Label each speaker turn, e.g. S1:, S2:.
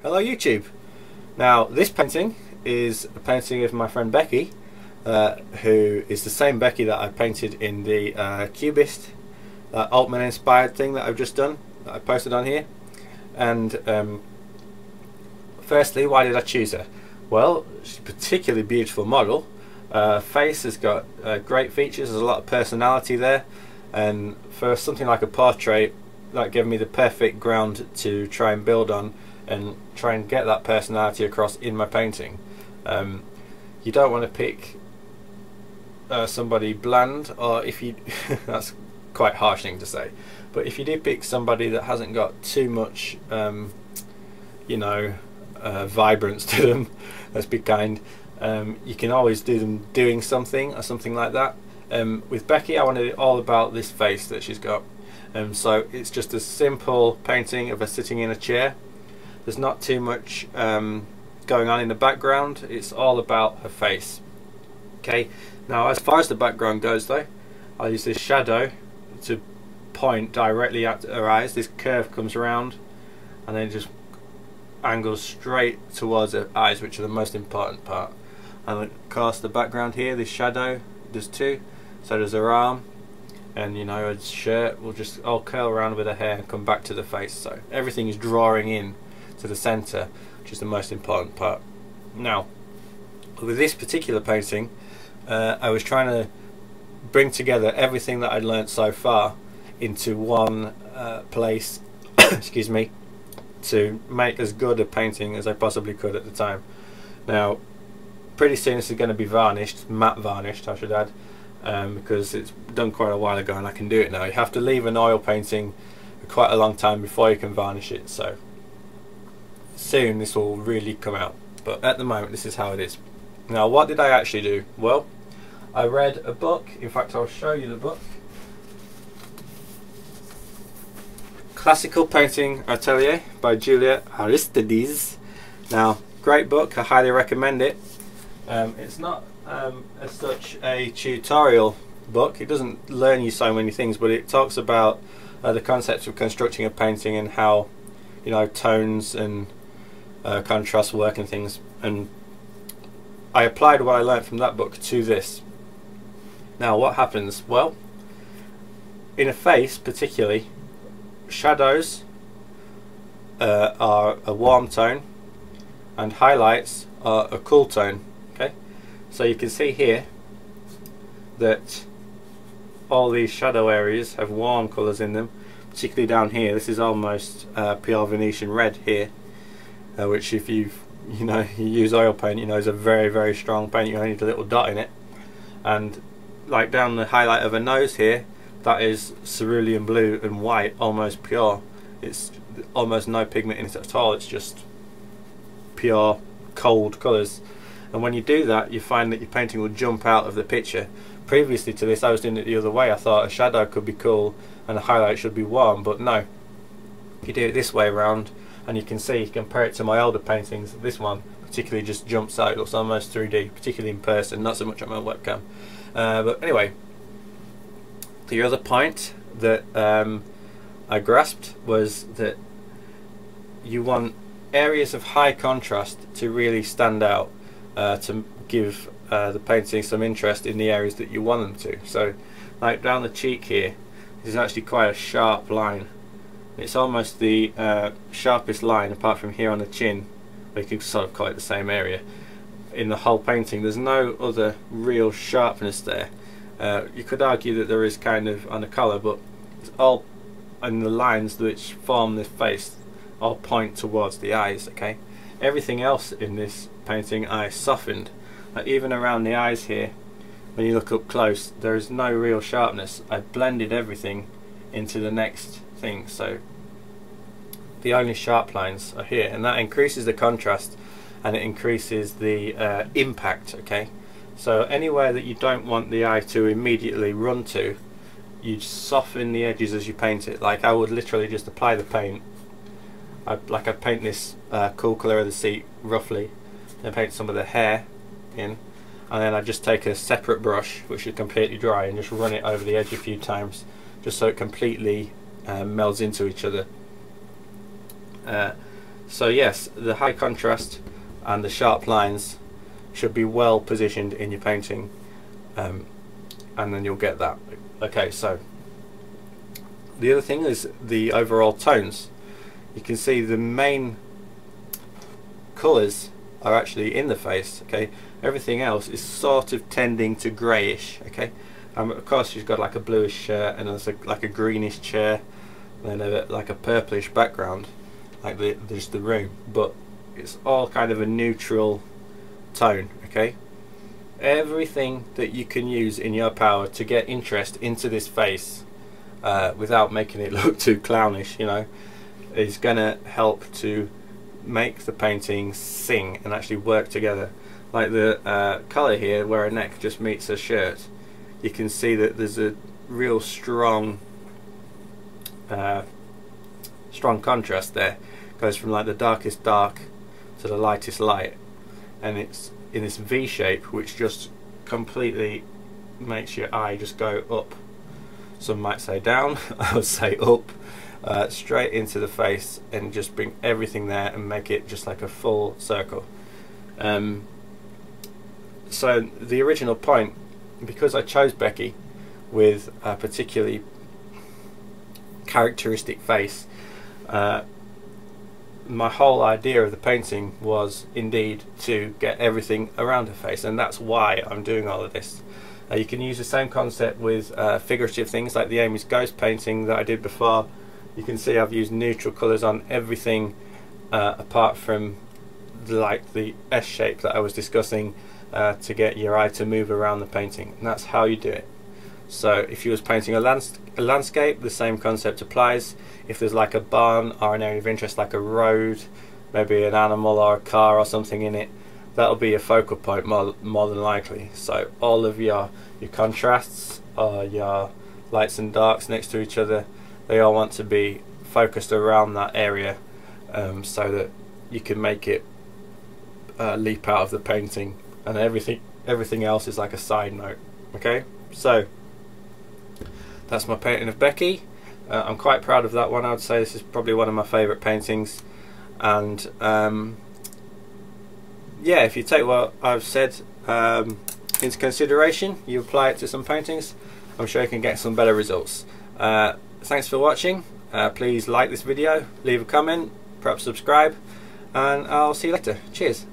S1: Hello YouTube. Now this painting is a painting of my friend Becky, who is the same Becky that I painted in the Cubist, that Altman inspired thing that I've just done, that I posted on here. And firstly, why did I choose her? Well, she's a particularly beautiful model. Face has got great features, there's a lot of personality there, and for something like a portrait, that gave me the perfect ground to try and build on and try and get that personality across in my painting. You don't want to pick somebody bland, or if you that's quite a harsh thing to say, but if you do pick somebody that hasn't got too much vibrance to them, let's be kind, you can always do them doing something or something like that. With Becky, I wanted it all about this face that she's got. So it's just a simple painting of her sitting in a chair. There's not too much going on in the background, it's all about her face. Okay, now as far as the background goes though, I'll use this shadow to point directly at her eyes. This curve comes around and then just angles straight towards her eyes, which are the most important part. And of course the background here, this shadow, there's two, so there's her arm, and her shirt will just all curl around with her hair and come back to the face. So everything is drawing in to the center, which is the most important part. Now with this particular painting, I was trying to bring together everything that I'd learnt so far into one place excuse me, to make as good a painting as I possibly could at the time. Now pretty soon this is going to be varnished, matte varnished I should add, because it's done quite a while ago and I can do it now. You have to leave an oil painting for quite a long time before you can varnish it, so soon this will really come out, but at the moment this is how it is. Now what did I actually do? Well, I read a book, in fact I'll show you the book. Classical Painting Atelier by Julia Aristides. Now great book, I highly recommend it. It's not as such a tutorial book, it doesn't learn you so many things, but it talks about the concepts of constructing a painting and how tones and contrast work and things, and I applied what I learned from that book to this. Now what happens? Well, in a face particularly, shadows are a warm tone and highlights are a cool tone. Okay, so you can see here that all these shadow areas have warm colours in them, particularly down here. This is almost pure Venetian red here, which if you use oil paint, is a very, very strong paint. You only need a little dot in it. And like down the highlight of a nose here, that is cerulean blue and white, almost pure. It's almost no pigment in it at all, it's just pure cold colours. And when you do that, you find that your painting will jump out of the picture. Previously to this I was doing it the other way. I thought a shadow could be cool and a highlight should be warm, but no, if you do it this way around, and you can see, compare it to my older paintings, this one particularly just jumps out. It looks almost 3D, particularly in person, not so much on my webcam. But anyway, the other point that I grasped was that you want areas of high contrast to really stand out, to give the painting some interest in the areas that you want them to. So like down the cheek here, this is actually quite a sharp line. It's almost the sharpest line apart from here on the chin, but you can sort of call it the same area in the whole painting. There's no other real sharpness there. You could argue that there is kind of on the collar, but it's all in the lines which form the face all point towards the eyes. Okay, everything else in this painting I softened, even around the eyes here. When you look up close, there is no real sharpness. I blended everything into the next thing, so the only sharp lines are here, and that increases the contrast and it increases the impact. Okay, so anywhere that you don't want the eye to immediately run to, you soften the edges as you paint it. Like I would literally just apply the paint, I'd paint this cool colour of the seat roughly, then paint some of the hair in, and then I'd just take a separate brush which is completely dry and just run it over the edge a few times, just so it completely melds into each other. So yes, the high contrast and the sharp lines should be well positioned in your painting, and then you'll get that. Okay, so the other thing is the overall tones. You can see the main colours are actually in the face. Okay, everything else is sort of tending to greyish. Okay, of course you've got like a bluish shirt, and there's like a greenish chair, and then like a purplish background, like just the room, but it's all kind of a neutral tone. Okay, everything that you can use in your power to get interest into this face without making it look too clownish, you know, is gonna help to make the painting sing and actually work together. Like the colour here, where a neck just meets a shirt, you can see that there's a real strong contrast there. Goes from like the darkest dark to the lightest light, and it's in this V shape, which just completely makes your eye just go up. Some might say down, I would say up, straight into the face, and just bring everything there and make it just like a full circle. So the original point, because I chose Becky with a particularly characteristic face, my whole idea of the painting was indeed to get everything around her face, and that's why I'm doing all of this. You can use the same concept with figurative things like the Amy's Ghost painting that I did before. You can see I've used neutral colours on everything apart from the S shape that I was discussing, to get your eye to move around the painting, and that's how you do it. So if you was painting a landscape, the same concept applies. If there's like a barn or an area of interest like a road, maybe an animal or a car or something in it, that'll be your focal point more than likely. So all of your contrasts or your lights and darks next to each other, they all want to be focused around that area, so that you can make it leap out of the painting, and everything else is like a side note. Okay, so that's my painting of Becky. I'm quite proud of that one. I would say this is probably one of my favourite paintings, and yeah, if you take what I've said into consideration, you apply it to some paintings, I'm sure you can get some better results. Thanks for watching. Please like this video, leave a comment, perhaps subscribe, and I'll see you later. Cheers.